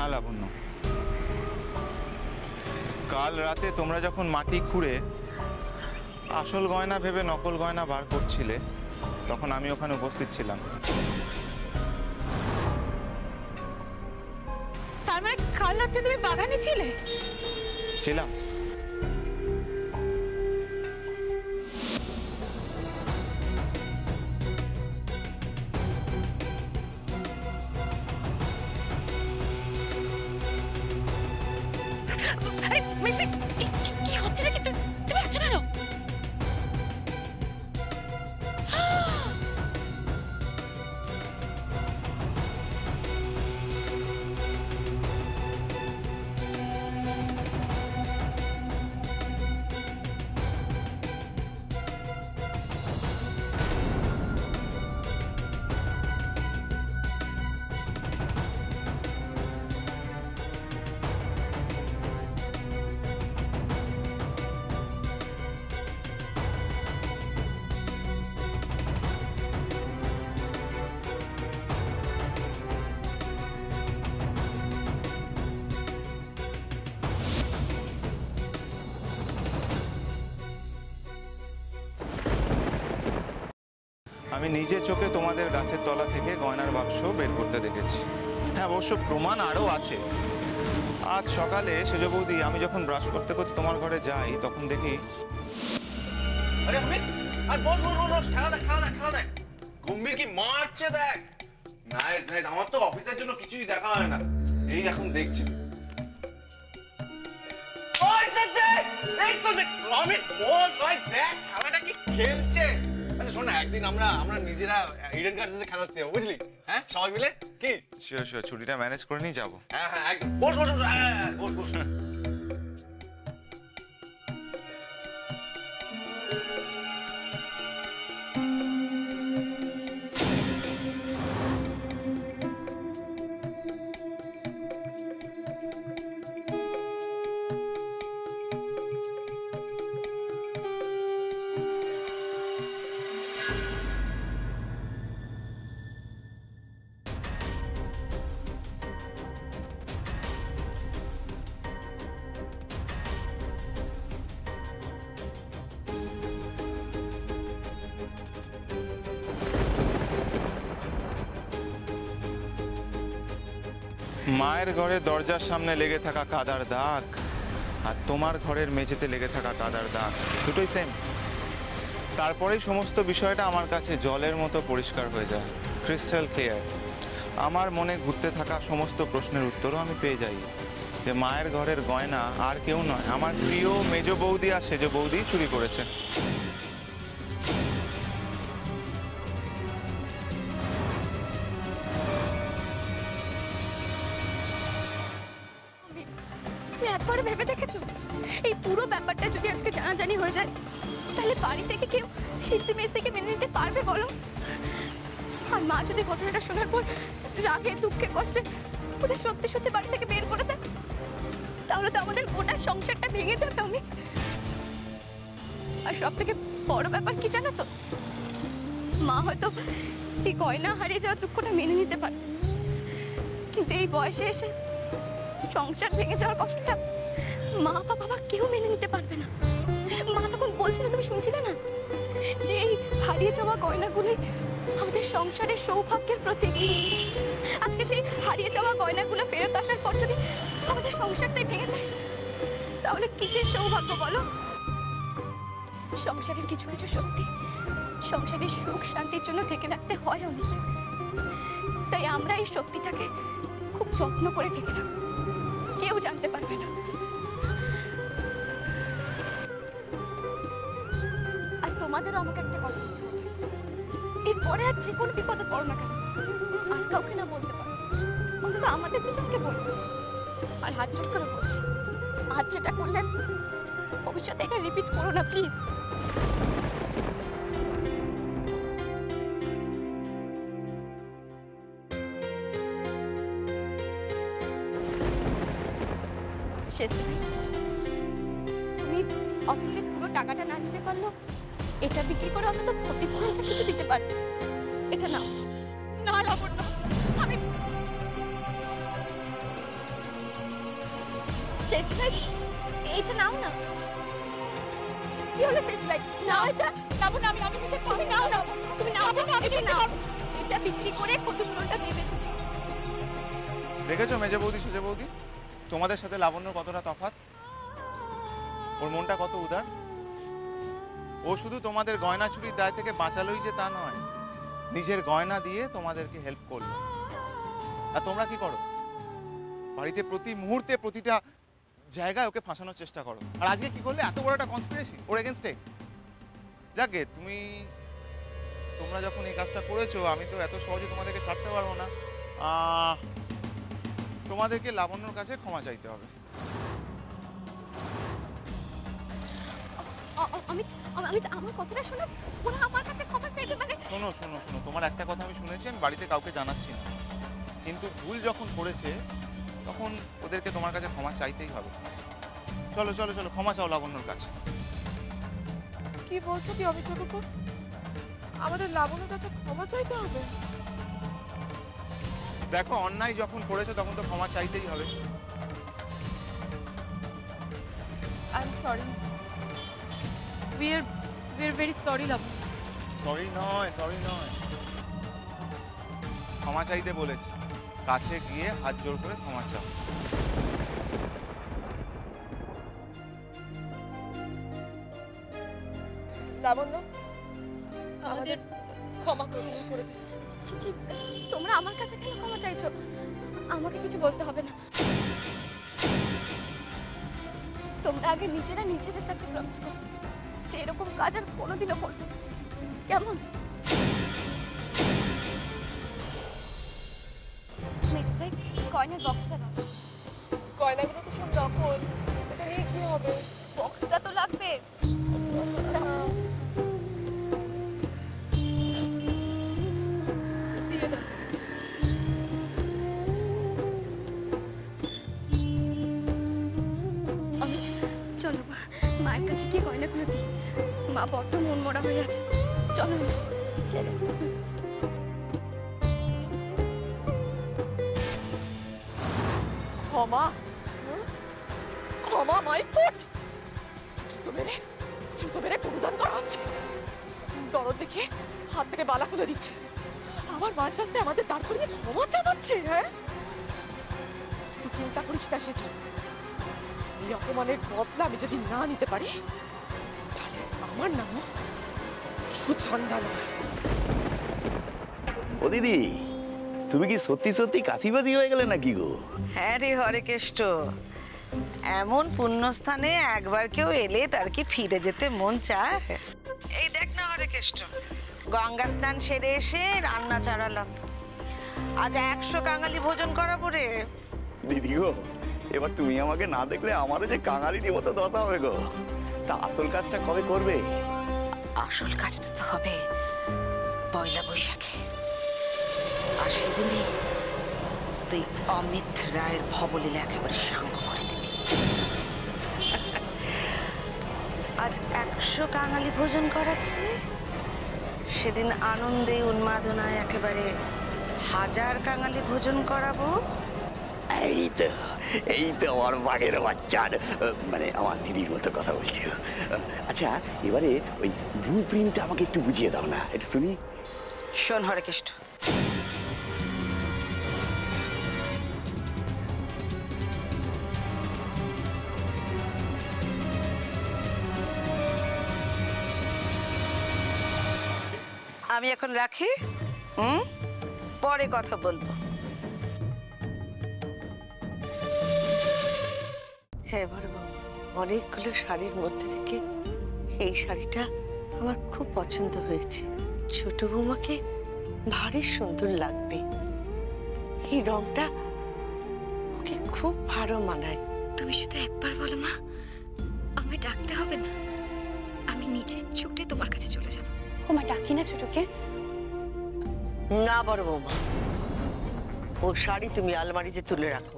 না লাবণ্য, কাল রাতে তোমরা যখন মাটি খুঁড়ে আসল গয়না ভেবে নকল গয়না বার করছিলে তখন আমি ওখানে উপস্থিত ছিলাম। তার মানে কাল রাতে তুমি বাগানে ছিলে? ছিলাম। আমি নিজে চোখে তোমাদের গাছের তলা থেকে গয়নার বাক্স বের করতে দেখেছি। হ্যাঁ, অবশ্য প্রমাণ আরও আছে। আজ সকালে সেজ বৌদি আমি যখন ব্রাশ করতে করতে তোমার ঘরে যাই তখন দেখি। আরে আর বস বস বস, খেলা দেখ খেলা দেখ খেলা দেখ। গম্ভীর কি মারছে দেখ। নাইস নাইস, আমার তো অফিসের জন্য কিছুই দেখা হয় না, এই এখন দেখছি। ওই সাকসেস এই তো দেখ অমিত, বল ভাই দেখ খেলাটা কি খেলছে। আচ্ছা শোন না, একদিন আমরা নিজেরা ইডেন গার্ডেন্সে খেলাতে যাবো, বুঝলি? হ্যাঁ সবাই মিলে কি? শিওর শিওর, ছুটিটা ম্যানেজ করে নিয়ে যাবো। হ্যাঁ হ্যাঁ একদম। বস বস বস বস বস। মায়ের ঘরের দরজার সামনে লেগে থাকা কাদার দাগ আর তোমার ঘরের মেঝেতে লেগে থাকা কাদার দাগ দুটোই সেম। তারপরেই সমস্ত বিষয়টা আমার কাছে জলের মতো পরিষ্কার হয়ে যায়, ক্রিস্টাল ক্লিয়ার। আমার মনে ঘুরতে থাকা সমস্ত প্রশ্নের উত্তরও আমি পেয়ে যাই যে মায়ের ঘরের গয়না আর কেউ নয়, আমার প্রিয় মেজ বৌদি আর সেজ বৌদি চুরি করেছে। তুমি একবার ভেবে দেখেছো এই পুরো ব্যাপারটা যদি আজকে জানাজানি হয়ে যায় তাহলে বাড়ি থেকে কেউ শিস্তি মেস্তিকে মেনে নিতে পারবে বলো? আর মা যদি ঘটনাটা শোনার পর রাগে দুঃখে কষ্টে ওদের সত্যি সত্যি বাড়ি থেকে বের করে দেয় তাহলে তো আমাদের গোটা সংসারটা ভেঙে যাবে। আমি আর সব থেকে বড় ব্যাপার কি জানো তো, মা হয়তো এই গয়না হারিয়ে যাওয়ার দুঃখটা মেনে নিতে পারে, কিন্তু এই বয়সে এসে সংসার ভেঙে যাওয়ার কষ্টটা মা বা বাবা কেউ মেনে নিতে পারবে না। মা তখন বলছিল, তুমি শুনছিলে না, যে এই হারিয়ে যাওয়া গয়নাগুলি আমাদের সংসারের সৌভাগ্যের প্রতীক। আজকে সেই হারিয়ে যাওয়া গয়নাগুলো ফেরত আসার পর যদি আমাদের সংসারটাই ভেঙে যায় তাহলে কিসের সৌভাগ্য বলো? সংসারের কিছু কিছু সত্যি সংসারের সুখ শান্তির জন্য ঢেকে রাখতে হয় অমিত। তাই আমরা এই সত্যিটাকে খুব যত্ন করে ঢেকে রাখবো, কেউ জানতে পারবে না। আর তোমাদেরও আমাকে একটা কথা বলতে হবে, এরপরে আর যে কোনো বিপদে পড়ো না কেন আর কাউকে না বলতে পারো, অন্তত আমাদের দুজনকে বলবো। আর হাত জোর করে বলছি, আজ যেটা করলে ভবিষ্যতে এটা রিপিট করো না প্লিজ। তুমি অফিসের পুরো টাকাটা না দিতে পারলো, এটা বিক্রি করে অন্তত ক্ষতিপূরণটা কিছু দিতে পারবে, এটা নাও। না লাবণ্য, আমি শেষি ভাই এইটা নাও না। কি হলো শেষি ভাই? নাও এটা। যাবো না আমি তুমি নাও না, তুমি নাও তো, এটা নাও। এটা বিক্রি করে ক্ষতিপূরণটা দেবে তুমি। দেখেছো মেজে বৌদি সেজে বৌদি, তোমাদের সাথে লাবণ্যর কতটা তফাৎ? ওর মনটা কত উদার। ও শুধু তোমাদের গয়না চুরির দায় থেকে বাঁচালোই যে তা নয়, নিজের গয়না দিয়ে তোমাদেরকে হেল্প করলো। আর তোমরা কি করো? বাড়িতে প্রতি মুহূর্তে প্রতিটা জায়গায় ওকে ফাঁসানোর চেষ্টা করো। আর আজকে কি করলে? এত বড় একটা কনস্পিরেসি ওর এগেনস্টে। যাকে তোমরা যখন এই কাজটা করেছো, আমি তো এত সহজে তোমাদেরকে ছাড়তে পারবো না। তোমাদেরকে লাবণ্যর কাছে ক্ষমা চাইতে হবে। অমিত, আমার কথাটা শোনো। ওরা আমার কাছে ক্ষমা চাইবে মানে? শোনো শোনো শোনো, তোমার একটা কথা আমি শুনেছি, আমি বাড়িতে কাউকে জানাচ্ছি না, কিন্তু ভুল যখন করেছে তখন ওদেরকে তোমার কাছে ক্ষমা চাইতেই হবে। চলো চলো চলো, ক্ষমা চাও লাবণ্যর কাছে। কি বলছো কি অমিত ঠাকুর? আমাদের লাবণ্যর কাছে ক্ষমা চাইতে হবে? দেখো, অন্যায় যখন করেছো তখন তো ক্ষমা চাইতেই হবে। I am sorry. We are very sorry, Labu. Sorry নয়, সরি নয়, ক্ষমা চাইতে বলেছি। কাছে গিয়ে হাত জোর করে ক্ষমা চাও। লাবণ্য, আমাদের ক্ষমা করে দে। চিচি, তোমরা আমার কাছে কেন ক্ষমা চাইছো? আমাকে কিছু বলতে হবে না। তোমরা আগে নিজেরা নিজেদের কাছে প্রমিস করো যে এরকম কাজ আর কোনোদিনও করবে না, কেমন? মিস ভাই, কয়নার বক্সটা দাও। গয়নাগুলো তো সব নকল, এটা নিয়ে কি হবে? বক্সটা তো লাগবে। দিয়ে দাও। অমিত, চলো মায়ের কাছে গিয়ে গয়নাগুলো দিই। মা বড্ড মন মরা হয়ে আছে। চলো চলো। ক্ষমা? ক্ষমা মাই ফুট! জুতো মেরে গরুদান করা হচ্ছে। দরদ দেখে হাত থেকে বালা খুলে দিচ্ছে। আমার মার শাস্তি আমাদের দাঁড় করিয়ে ক্ষমা চাপাচ্ছে। হ্যাঁ, তুই চিন্তা করিস না সেজন্য। এই অপমানের বদলা আমি যদি না নিতে পারি, তাহলে আমার নামও সুচন্দা নয়। ও দিদি, তুমি কি সত্যি সত্যি কাশিবাসি হয়ে গেলে নাকি গো? হ্যাঁ রে হরেকেষ্ট, এমন পুণ্যস্থানে একবার কেউ এলে তার কি ফিরে যেতে মন চায়? এই দেখ না হরেকেষ্ট, গঙ্গা স্নান সেরে এসে রান্না চাড়ালাম। আজ 100 কাঙালি ভোজন করাবো রে। দিদি গো, এবার তুমি আমাকে না দেখলে আমারও যে কাঙালির মতো দশা হবে গো। তা আসল কাজটা কবে করবে? আসল কাজটা তো হবে পয়লা বৈশাখে। আর সেদিনই তুই অমিত রায়ের ভবলীলা একেবারে সাঙ্গ করে দিবি। আজ 100 কাঙালি ভোজন করাচ্ছে, সেদিন আনন্দে উন্মাদনায় একেবারে 1000 কাঙালি ভোজন করাবো। এই তো আমার বাঘের বাচ্চার, মানে আমার দিদির মতো কথা বলছো। আচ্ছা, এবারে ওই ব্লু প্রিন্টটা আমাকে একটু বুঝিয়ে দাও না, এটা শুনি। শোন হরেকৃষ্ণ, আমি এখন রাখি, পরে কথা বলবো। হ্যাঁ বড় বউ, অনেকগুলো শাড়ির মধ্যে থেকে এই শাড়িটা আমার খুব পছন্দ হয়েছে। ছোট বৌমাকে ভারী সুন্দর লাগবে। এই রংটা ওকে খুব ভালো মানায়। তুমি শুধু একবার বলো মা, আমায় ডাকতে হবে না, আমি নিচে ছুটে তোমার কাছে চলে যাব। ওমা, ডাকি না ছোটকে? না বড় বৌমা, ও শাড়ি তুমি আলমারিতে তুলে রাখো।